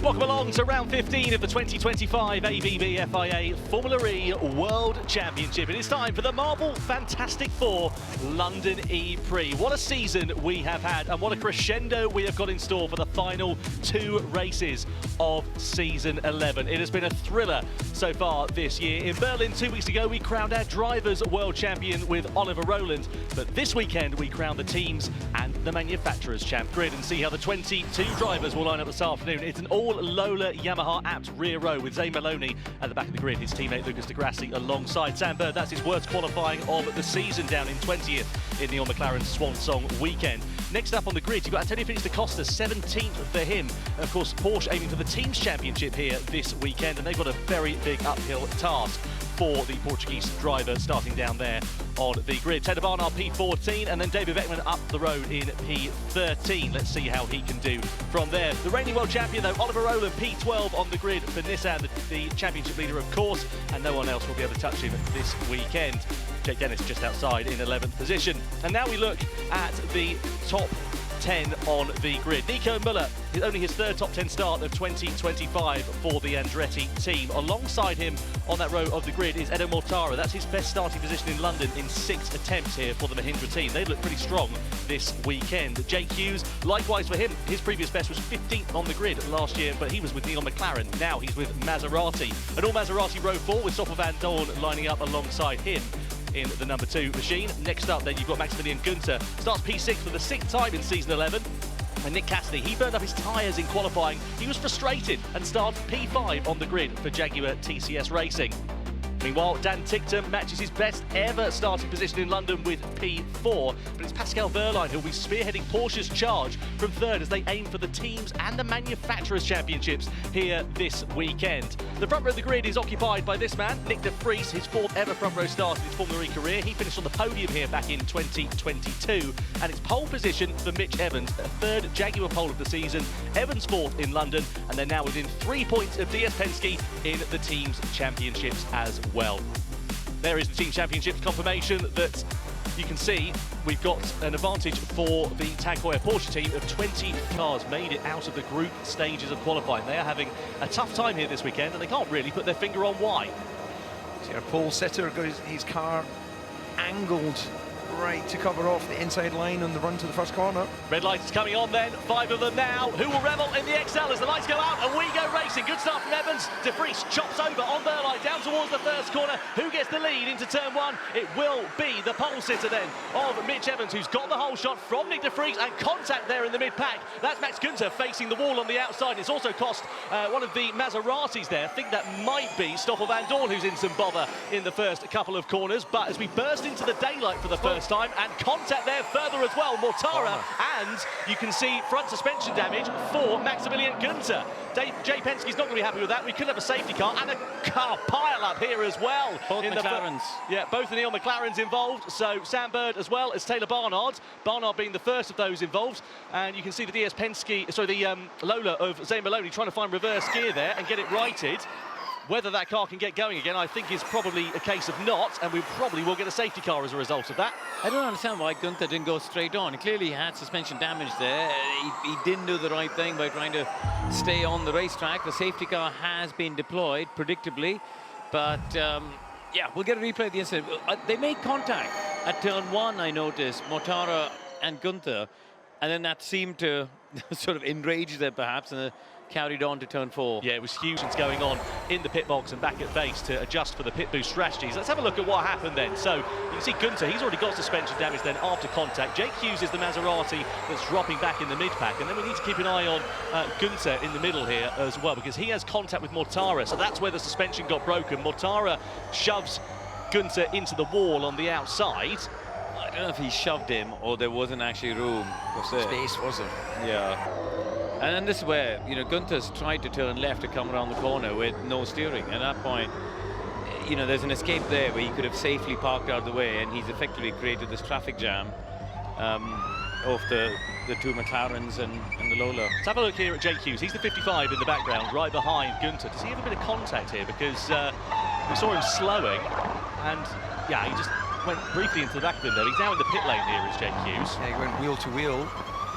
Welcome along to round 15 of the 2025 ABB FIA Formula E World Championship. It is time for the Marble Fantastic Four London ePrix. What a season we have had, and what a crescendo we have got in store for the final two races of season 11. It has been a thriller so far this year. In Berlin 2 weeks ago, we crowned our drivers world champion with Oliver Rowland, but this weekend we crowned the teams and the manufacturers champ. Grid and see how the 22 drivers will line up this afternoon. It's an all Lola Yamaha apt rear row with Zane Maloney at the back of the grid, his teammate Lucas Di Grassi alongside Sam Bird. That's his worst qualifying of the season, down in 20th in the McLaren Swan Song weekend. Next up on the grid, you've got Antonio Finch da Costa, 17th for him. And of course, Porsche aiming for the team's championship here this weekend, and they've got a very big uphill task for the Portuguese driver starting down there on the grid. Taylor Barnard P14, and then David Vergne up the road in P13. Let's see how he can do from there. The reigning world champion though, Oliver Rowland, P12 on the grid for Nissan, the championship leader of course, and no one else will be able to touch him this weekend. Jake Dennis just outside in 11th position. And now we look at the top 10 on the grid. Nico Müller, only his third top 10 start of 2025 for the Andretti team. Alongside him on that row of the grid is Edo Mortara. That's his best starting position in London in 6 attempts here for the Mahindra team. They look pretty strong this weekend. Jake Hughes, likewise for him, his previous best was 15th on the grid last year, but he was with Neil McLaren. Now he's with Maserati. An all Maserati row 4 with Stoffel Vandoorne lining up alongside him in the number 2 machine. Next up then you've got Maximilian Günther, starts P6 for the 6th time in season 11. And Nyck Cassidy, he burned up his tyres in qualifying. He was frustrated and started P5 on the grid for Jaguar TCS Racing. Meanwhile, Dan Ticktum matches his best ever starting position in London with P4, but it's Pascal Wehrlein who'll be spearheading Porsche's charge from 3rd as they aim for the teams and the manufacturers championships here this weekend. The front row of the grid is occupied by this man, Nyck de Vries, his 4th ever front row start in his Formula E career. He finished on the podium here back in 2022, and it's pole position for Mitch Evans, a 3rd Jaguar pole of the season. Evans 4th in London, and they're now within 3 points of DS Penske in the teams championships as well. There is the team championships confirmation that you can see. We've got an advantage for the Tag Heuer Porsche team of 20 cars made it out of the group stages of qualifying. They are having a tough time here this weekend, and they can't really put their finger on why. See our pole sitter got his car angled right to cover off the inside line on the run to the first corner. Red light is coming on then, 5 of them now. Who will revel in the XL as the lights go out and we go racing? Good start from Evans. De Vries chops over on Wehrlein down towards the first corner. Who gets the lead into turn 1? It will be the pole sitter then of Mitch Evans, who's got the whole shot from Nyck de Vries, and contact there in the mid-pack. That's Max Günther facing the wall on the outside. It's also cost one of the Maseratis there. I think that might be Stoffel Vandoorne who's in some bother in the first couple of corners, but as we burst into the daylight for the first time, and contact there further as well, Mortara, and you can see front suspension damage for Maximilian Günther. Jay Penske's not going to be happy with that. We could have a safety car and a car pile up here as well. Both in McLarens. Both the Neil McLarens involved. So Sam Bird as well as Taylor Barnard. Barnard being the first of those involved. And you can see the DS Penske, sorry, the Lola of Zane Maloney trying to find reverse gear there and get it righted. Whether that car can get going again, I think is probably a case of not, and we probably will get a safety car as a result of that. I don't understand why Günther didn't go straight on. Clearly he had suspension damage there. He didn't do the right thing by trying to stay on the racetrack. The safety car has been deployed, predictably, but yeah, we'll get a replay of the incident. They made contact at turn 1, I noticed, Mortara and Günther, and then that seemed to sort of enrage them perhaps, and carried on to turn 4. Yeah, it was huge going on in the pit box and back at base to adjust for the pit boost strategies. Let's have a look at what happened then. So you can see Günther, he's already got suspension damage then after contact. Jake Hughes is the Maserati that's dropping back in the mid-pack, and then we need to keep an eye on Günther in the middle here as well, because he has contact with Mortara, so that's where the suspension got broken. Mortara shoves Günther into the wall on the outside. I don't know if he shoved him or there wasn't actually room. Space, was there? Yeah. And then this is where, you know, Günther's tried to turn left to come around the corner with no steering. At that point, you know, there's an escape there where he could have safely parked out of the way, and he's effectively created this traffic jam off the 2 McLarens and the Lola. Let's have a look here at Jake Hughes. He's the 55 in the background, right behind Günther. Does he have a bit of contact here? Because we saw him slowing, and yeah, he just went briefly into the back of him there. He's now in the pit lane here, is Jake Hughes. Yeah, he went wheel to wheel.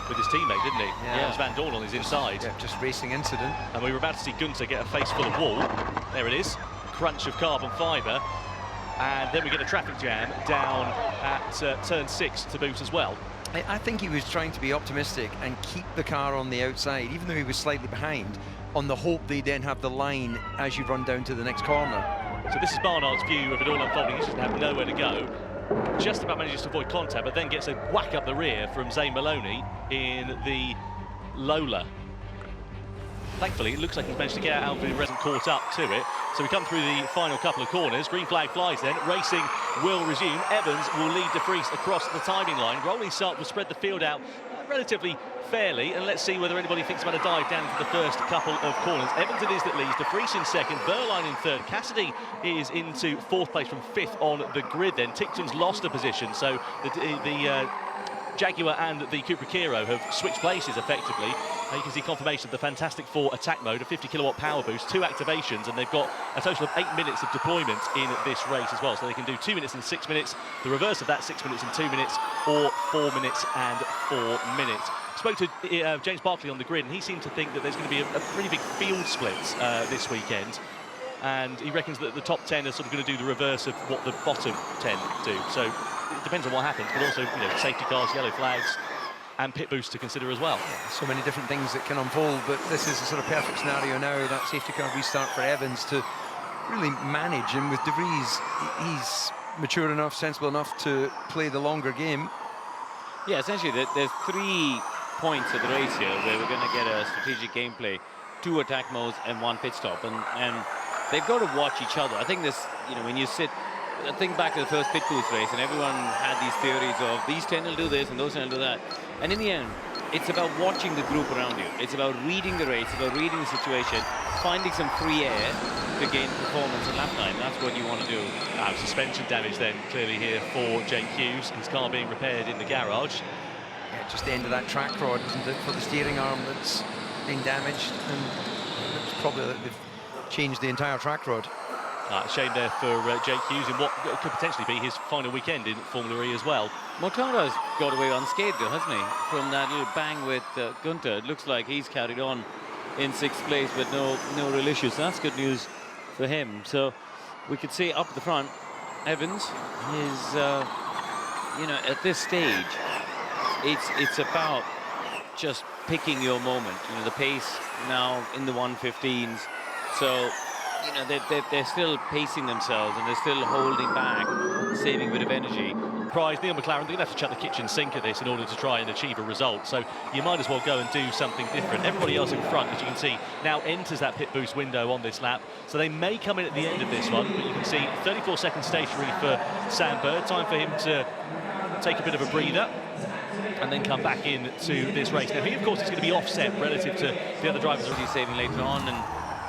with his teammate, didn't he? Yeah. It was Vandoorne on his inside. Yeah, just racing incident. And we were about to see Gunther get a face full of wall. There it is. Crunch of carbon fibre. And then we get a traffic jam down at turn 6 to boot as well. I think he was trying to be optimistic and keep the car on the outside, even though he was slightly behind, on the hope they then have the line as you run down to the next corner. So this is Barnard's view of it all unfolding. He's just going to have nowhere to go. Just about manages to avoid contact, but then gets a whack up the rear from Zane Maloney in the Lola. Thankfully, it looks like he's managed to get out of it, hasn't caught up to it. So we come through the final couple of corners. Green flag flies then. Racing will resume. Evans will lead De Vries across the timing line. Rolling start will spread the field out relatively fairly, and let's see whether anybody thinks about a dive down into the first couple of corners. Evans it is that leads, De Vries in second, Wehrlein in third, Cassidy is into fourth place from fifth on the grid then. Tickton's lost a position, so the Jaguar and the Cupra Kiro have switched places effectively. You can see confirmation of the Fantastic Four attack mode, a 50 kilowatt power boost, 2 activations, and they've got a total of 8 minutes of deployment in this race as well. So they can do 2 minutes and 6 minutes, the reverse of that, 6 minutes and 2 minutes, or 4 minutes and 4 minutes. Spoke to James Barkley on the grid, and he seemed to think that there's going to be a pretty big field split this weekend. And he reckons that the top 10 are sort of going to do the reverse of what the bottom 10 do. So it depends on what happens, but also, you know, safety cars, yellow flags, and pit boosts to consider as well. Yeah, so many different things that can unfold, but this is a sort of perfect scenario now, that safety car restart for Evans to really manage. And with De Vries, he's mature enough, sensible enough to play the longer game. Yeah, essentially, there's 3 points of the race here where we're going to get a strategic gameplay, 2 attack modes and 1 pit stop, and they've got to watch each other. I think this, you know, when you think back to the first pit boost race, and everyone had these theories of these 10 will do this and those 10 will do that. And in the end, it's about watching the group around you. It's about reading the race, about reading the situation, finding some free air to gain performance and lap time. That's what you want to do. Suspension damage then clearly here for Jake Hughes. His car being repaired in the garage. Yeah, just the end of that track rod, isn't it, for the steering arm that's been damaged, and it's probably that they've changed the entire track rod. Shame there for Jake Hughes in what could potentially be his final weekend in Formula E as well. Mortara's got away unscathed, though, hasn't he? From that little bang with Gunther. It looks like he's carried on in 6th place with no real issues. So that's good news for him. So we could see up the front, Evans is, you know, at this stage, it's about just picking your moment. You know, the pace now in the 115s. So, you know, they're still pacing themselves and they're still holding back, saving a bit of energy. Prize, Neil McLaren, they're going to have to chuck the kitchen sink at this in order to try and achieve a result. So you might as well go and do something different. Everybody else in front, as you can see, now enters that pit boost window on this lap. So they may come in at the end of this one, but you can see 34 seconds stationary for Sam Bird. Time for him to take a bit of a breather and then come back into this race. Now he, of course, is going to be offset relative to the other drivers. He's saving later on, and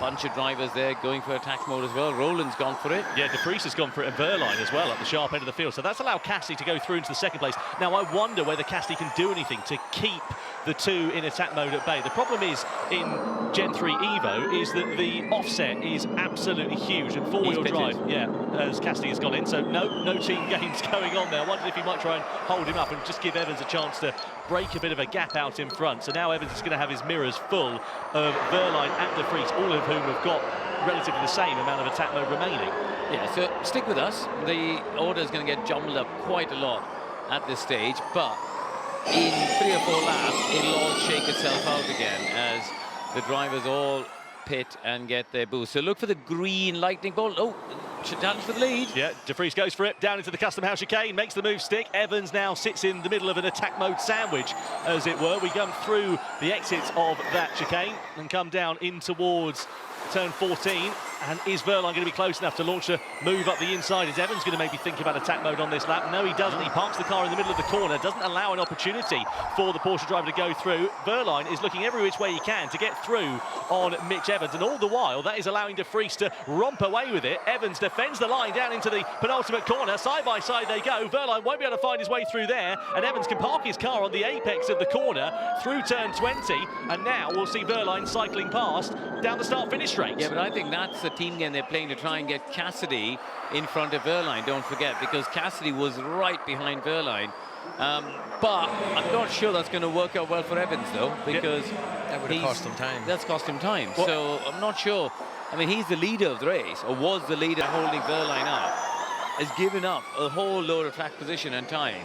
bunch of drivers there going for attack mode as well. Roland's gone for it. Yeah, De Vries has gone for it, and Wehrlein as well at the sharp end of the field. So that's allowed Cassidy to go through into the 2nd place. Now I wonder whether Cassidy can do anything to keep the 2 in attack mode at bay. The problem is in Gen 3 Evo is that the offset is absolutely huge, and 4-wheel drive, yeah, as Cassidy has gone in. So no team games going on there. I wondered if he might try and hold him up and just give Evans a chance to break a bit of a gap out in front. So now Evans is going to have his mirrors full of Wehrlein and De Vries, all of whom have got relatively the same amount of attack mode remaining. Yeah, so stick with us. The order is going to get jumbled up quite a lot at this stage, but in 3 or 4 laps, it'll all shake itself out again as the drivers all pit and get their boost. So look for the green lightning bolt. Oh, challenge for the lead. Yeah, De Vries goes for it, down into the custom house chicane, makes the move stick. Evans now sits in the middle of an attack mode sandwich, as it were. We come through the exits of that chicane and come down in towards turn 14. And is Wehrlein going to be close enough to launch a move up the inside? Is Evans going to maybe think about attack mode on this lap? No, he doesn't. He parks the car in the middle of the corner, doesn't allow an opportunity for the Porsche driver to go through. Wehrlein is looking every which way he can to get through on Mitch Evans, and all the while that is allowing De Vries to romp away with it. Evans defends the line down into the penultimate corner. Side by side they go. Wehrlein won't be able to find his way through there, and Evans can park his car on the apex of the corner through turn 20, and now we'll see Wehrlein cycling past down the start-finish straight. Yeah, but I think that's the team game they're playing to try and get Cassidy in front of Wehrlein, don't forget, because Cassidy was right behind Wehrlein But I'm not sure that's going to work out well for Evans, though, because that would have cost him time. That's cost him time. So I'm not sure. I mean, he's the leader of the race, or was the leader holding Wehrlein up, has given up a whole load of track position and time.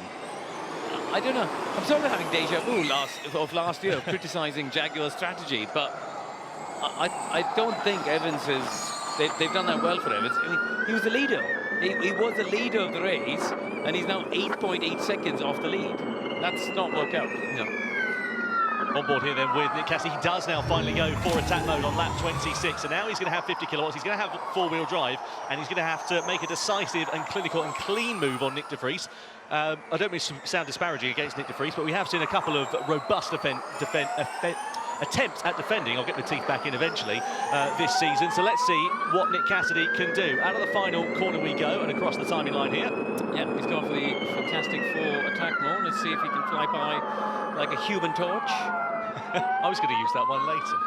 I don't know. I'm sort of having deja vu last year, criticising Jaguar's strategy, but I don't think Evans has. They've done that well for Evans. I mean, he was the leader. He was the leader of the race, and he's now 8.8 seconds off the lead. That's not worked out. No. On board here then with Nyck Cassidy. He does now finally go for attack mode on lap 26, and now he's going to have 50 kilowatts. He's going to have four-wheel drive, and he's going to have to make a decisive and clinical and clean move on Nyck de Vries. I don't mean to sound disparaging against Nyck de Vries, but we have seen a couple of robust attempts at defending. I'll get the teeth back in eventually this season. So let's see what Nyck Cassidy can do. Out of the final corner we go, and across the timing line here. Yeah, he's gone for the fantastic 4 attack mode. Let's see if he can fly by like a human torch. I was going to use that one later.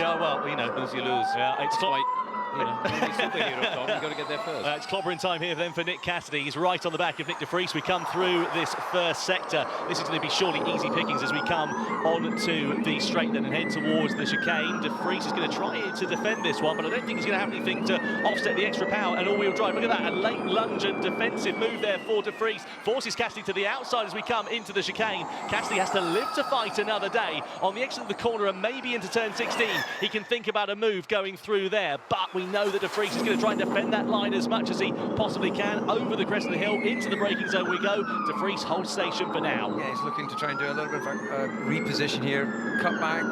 Yeah, well, you know, lose you lose. Yeah, it's quite. You know, superhero, Tom. You've got to get there first. It's clobbering time here then for Nyck Cassidy. He's right on the back of Nyck de Vries. We come through this first sector. This is going to be surely easy pickings as we come onto the straight then and head towards the chicane. De Vries is going to try to defend this one, but I don't think he's going to have anything to offset the extra power and all-wheel drive. Look at that, a late lunge and defensive move there for de Vries. Forces Cassidy to the outside as we come into the chicane. Cassidy has to live to fight another day. On the exit of the corner and maybe into turn 16, he can think about a move going through there, but we know that de Vries is going to try and defend that line as much as he possibly can. Over the crest of the hill, into the braking zone we go. De Vries holds station for now. Yeah, he's looking to try and do a little bit of a reposition here, cut back,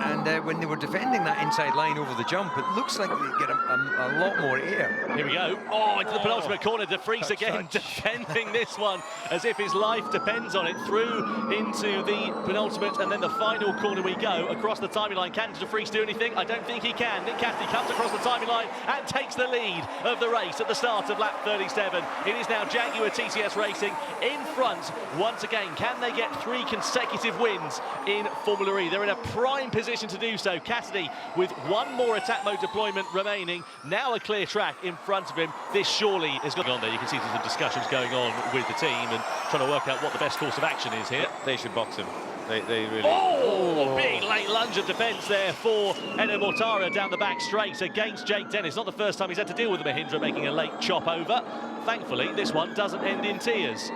and when they were defending that inside line over the jump, it looks like they get a lot more air. Here we go. Oh, into the penultimate corner. De Vries again defending this one as if his life depends on it. Through into the penultimate and then the final corner we go. Across the timing line. Can de Vries do anything? I don't think he can. Nyck Cassidy comes across the timing line and takes the lead of the race at the start of lap 37. It is now Jaguar TCS Racing in front once again. Can they get 3 consecutive wins in Formula E? They're in a prime position to do so. Cassidy with 1 more attack mode deployment remaining. Now a clear track in front of him. This surely is going on there. You can see there's some discussions going on with the team and trying to work out what the best course of action is here. They should box him. They really... Oh, big late lunge of defence there for Edoardo Mortara down the back straight against Jake Dennis. Not the first time he's had to deal with the Mahindra making a late chop over. Thankfully, this one doesn't end in tears.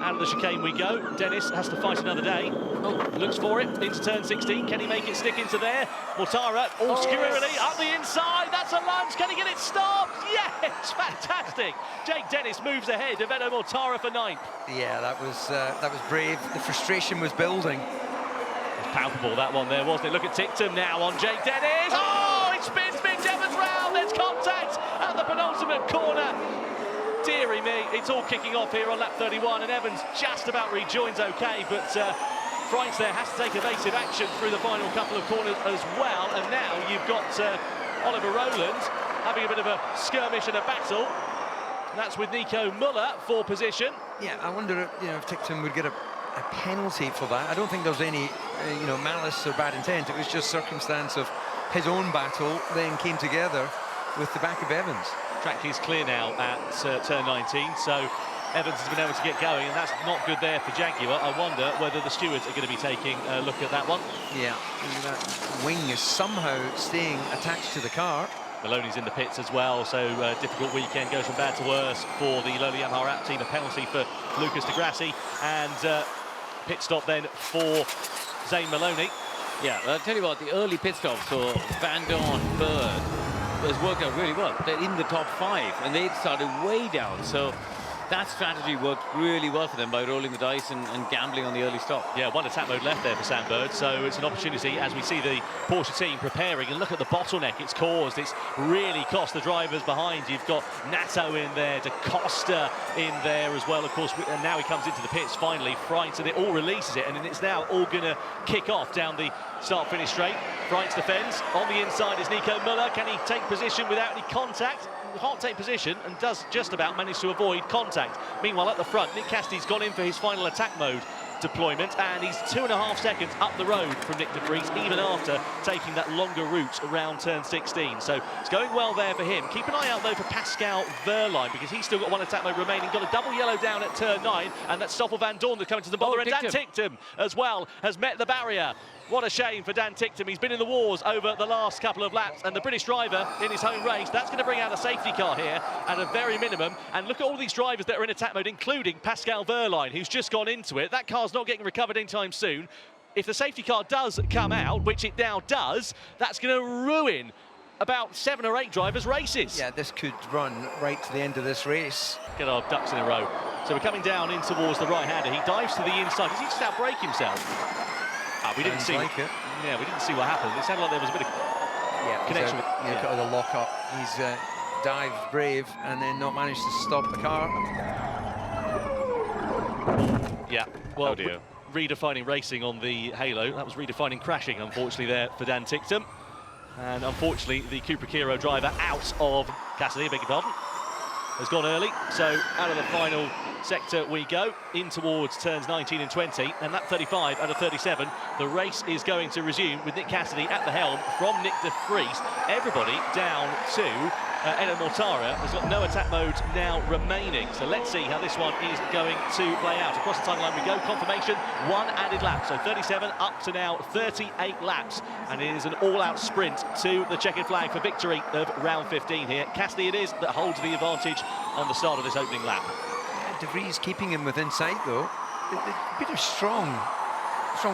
Out of the chicane we go. Dennis has to fight another day. Oh, looks for it into turn 16. Can he make it stick into there? Mortara, squirrely up the inside. That's a lunge. Can he get it stopped? Yes, fantastic. Jake Dennis moves ahead of Edoardo Mortara for 9th. Yeah, that was brave. The frustration was building. It's palpable, that one there, wasn't it? Look at Tictum now on Jake Dennis. Oh, it spins Mitch Evans round. There's contact at the penultimate corner. Deary me, it's all kicking off here on lap 31, and Evans just about rejoins okay, but Frijns there has to take evasive action through the final couple of corners as well, and now you've got Oliver Rowland having a bit of a skirmish and a battle. That's with Nico Muller for position. Yeah, I wonder, if Tictum would get a penalty for that. I don't think there was any, malice or bad intent. It was just circumstance of his own battle then came together with the back of Evans. Track is clear now at turn 19, so Evans has been able to get going, and that's not good there for Jaguar. I wonder whether the stewards are going to be taking a look at that one. Yeah, and that wing is somehow staying attached to the car. Maloney's in the pits as well, so difficult weekend, goes from bad to worse for the Lowly Yamaha App team. A penalty for Lucas de Grassi, and pit stop then for Zane Maloney. Yeah, I'll tell you what, the early pit stops for Vandoorne, Bird, has worked out really well. They're in the top 5, and they've started way down, so that strategy worked really well for them by rolling the dice and gambling on the early stop. Yeah, 1 attack mode left there for Sam Bird, so it's an opportunity as we see the Porsche team preparing, and look at the bottleneck it's caused. It's really cost the drivers behind. You've got Nato in there, Da Costa in there as well, of course, and now he comes into the pits finally, Frijns, and it all releases it, and it's now all going to kick off down the start-finish straight. Frijns defends. On the inside is Nico Muller. Can he take position without any contact? Can't take position and does just about manage to avoid contact. Meanwhile, at the front, Nyck Cassidy's gone in for his final attack mode deployment, and he's 2.5 seconds up the road from Nyck de Vries, even after taking that longer route around turn 16. So it's going well there for him. Keep an eye out, though, for Pascal Wehrlein, because he's still got one attack mode remaining. Got a double yellow down at turn 9, and that's Stoffel Vandoorne that's coming to the bother, and Dan Ticktum as well has met the barrier. What a shame for Dan Ticktum. He's been in the wars over the last couple of laps, and the British driver in his home race, that's going to bring out a safety car here at a very minimum. And look at all these drivers that are in attack mode, including Pascal Wehrlein, who's just gone into it. That car's not getting recovered anytime soon. If the safety car does come out, which it now does, that's going to ruin about 7 or 8 drivers' races. Yeah, this could run right to the end of this race. Get our ducks in a row. So we're coming down in towards the right-hander. He dives to the inside. Does he just outbrake himself? We didn't see. Like it. Yeah, we didn't see what happened. It sounded like there was a bit of connection with. Yeah, got the lock up. He's dived brave and then not managed to stop the car. Yeah, well, redefining racing on the Halo. That was redefining crashing, unfortunately, there for Dan Ticktum. And unfortunately, the Cupra Kiro driver out of Cassidy, beg your pardon, has gone early. So out of the final sector we go, in towards turns 19 and 20, and that 35 out of 37. The race is going to resume with Nick Cassidy at the helm from Nyck de Vries. Everybody down to Edoardo Mortara has got no attack mode now remaining. So let's see how this one is going to play out. Across the timeline we go, confirmation, 1 added lap. So 37 up to now 38 laps. And it is an all-out sprint to the checkered flag for victory of round 15 here. Cassidy it is that holds the advantage on the start of this opening lap. De Vries keeping him within sight, though. A bit of strong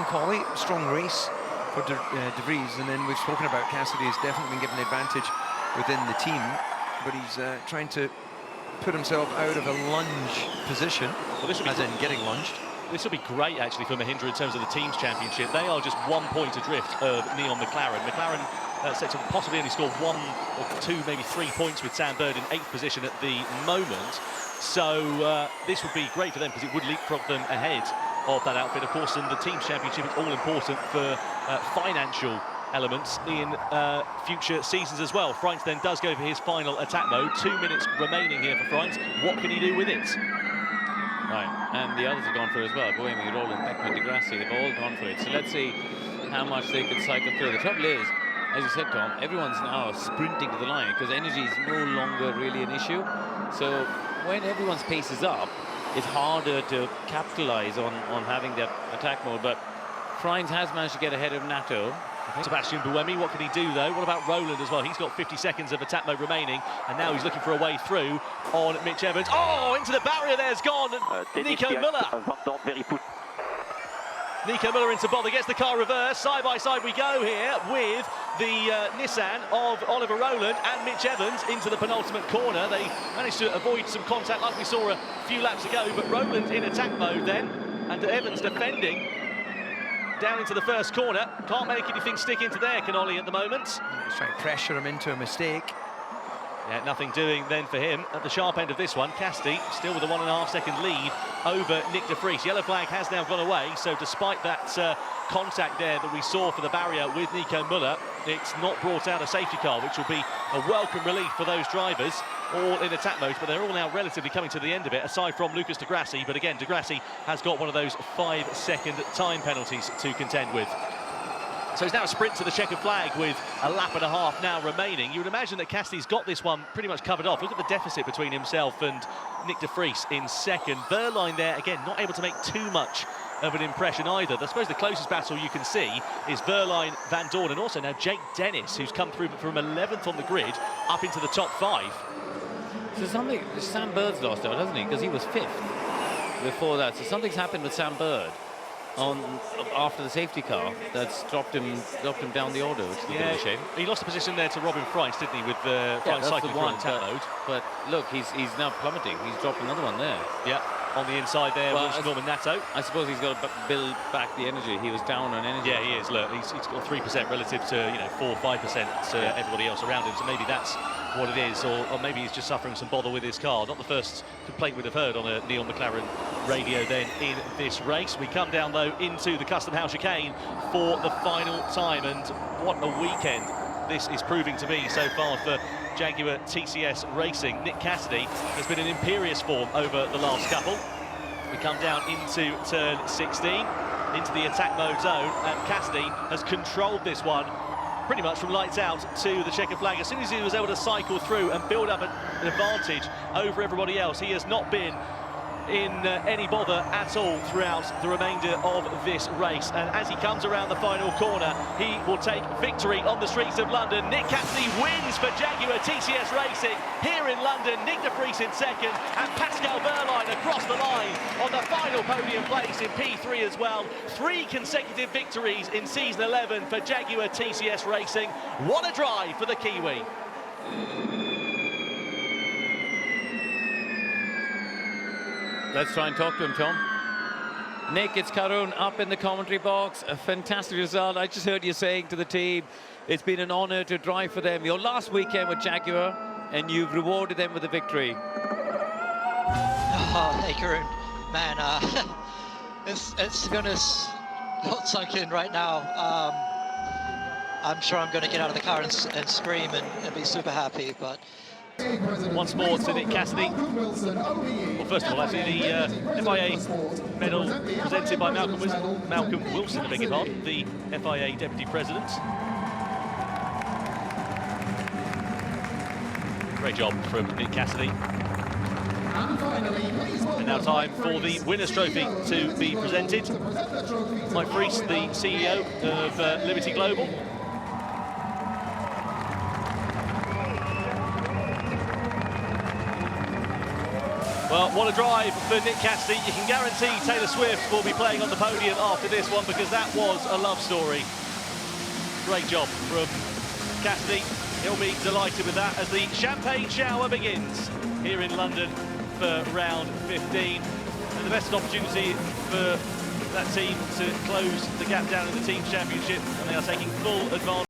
collie, strong race for De Vries. And then we've spoken about Cassidy has definitely been given the advantage within the team, but he's trying to put himself out of a lunge position, well, this as in getting lunged. This will be great, actually, for Mahindra in terms of the team's championship. They are just 1 point adrift of Neon McLaren. McLaren set to possibly only score 1 or 2, maybe 3 points with Sam Bird in 8th position at the moment. So this would be great for them because it would leapfrog them ahead of that outfit. Of course, and the team's championship is all important for financial elements in future seasons as well. Frijns then does go for his final attack mode. 2 minutes remaining here for Frijns. What can he do with it? Right, and the others have gone for it as well. Buemi, Roland, Beckman, Degrassi, they've all gone for it. So let's see how much they can cycle through. The trouble is, as you said, Tom, everyone's now sprinting to the line because energy is no longer really an issue. So when everyone's pace is up, it's harder to capitalize on having that attack mode. But Frijns has managed to get ahead of Nato. Sebastian Buemi, what can he do though? What about Roland as well? He's got 50 seconds of attack mode remaining, and now he's looking for a way through on Mitch Evans. Oh, into the barrier there's gone. Nico Müller. Nico Müller into bother, gets the car reversed. Side by side we go here with the Nissan of Oliver Roland and Mitch Evans into the penultimate corner. They managed to avoid some contact like we saw a few laps ago, but Roland in attack mode then, and Evans defending down into the first corner. Can't make anything stick into there, Canoli, at the moment. He's trying to pressure him into a mistake. Yeah, nothing doing then for him at the sharp end of this one. Cassidy still with a 1.5 second lead over Nyck de Vries. Yellow flag has now gone away, so despite that contact there that we saw for the barrier with Nico Müller, it's not brought out a safety car, which will be a welcome relief for those drivers, all in attack mode, but they're all now relatively coming to the end of it, aside from Lucas de Grassi. But again, de Grassi has got one of those 5-second time penalties to contend with. So it's now a sprint to the checkered flag with a lap and a half now remaining. You would imagine that Cassidy's got this one pretty much covered off. Look at the deficit between himself and Nyck de Vries in second. Wehrlein there, again, not able to make too much of an impression either. I suppose the closest battle you can see is Wehrlein, Vandoorne, and also now Jake Dennis, who's come through from 11th on the grid up into the top 5. So Sam Bird's lost out, hasn't he? Because he was 5th before that. So something's happened with Sam Bird after the safety car that's dropped him down the order, which is a bit of a shame. He lost the position there to Robin Frijns, didn't he, with the Frijns cycling through on attack mode. But look, he's now plummeting. He's dropped another one there. Yeah, on the inside there was Norman Nato. I suppose he's got to build back the energy. He was down on energy. Yeah, he is. Look, he's got 3% relative to 4-5% to everybody else around him. So maybe that's what it is, or maybe he's just suffering some bother with his car. Not the first complaint we'd have heard on a Neon McLaren radio then in this race. We come down though into the Custom House chicane for the final time, and what a weekend this is proving to be so far for Jaguar TCS Racing. Nick Cassidy has been in imperious form over the last couple. We come down into turn 16, into the attack mode zone, and Cassidy has controlled this one pretty much from lights out to the checkered flag. As soon as he was able to cycle through and build up an advantage over everybody else, he has not been in any bother at all throughout the remainder of this race. And as he comes around the final corner, he will take victory on the streets of London. Nyck Cassidy wins for Jaguar TCS Racing here in London. Nyck de Vries in second, and Pascal Wehrlein across the line on the final podium place in P3 as well. 3 consecutive victories in season 11 for Jaguar TCS Racing. What a drive for the Kiwi. Let's try and talk to him, Tom. Nyck, it's Karun up in the commentary box. A fantastic result. I just heard you saying to the team, it's been an honour to drive for them. Your last weekend with Jaguar, and you've rewarded them with a victory. Oh, hey, Karun. Man, it's to be honest, not sunk in right now. I'm sure I'm going to get out of the car and scream and be super happy, but... Once more to Nyck Cassidy. Well, first of all, actually, the FIA medal presented by Malcolm Wilson, I beg your pardon, the FIA Deputy President. Great job from Nyck Cassidy. And now time for the Winners' Trophy to be presented. Mike Vries, the CEO of Liberty Global. Well, what a drive for Nyck Cassidy. You can guarantee Taylor Swift will be playing on the podium after this one, because that was a love story. Great job from Cassidy. He'll be delighted with that as the champagne shower begins here in London for round 15. And the best opportunity for that team to close the gap down in the team championship, and they are taking full advantage.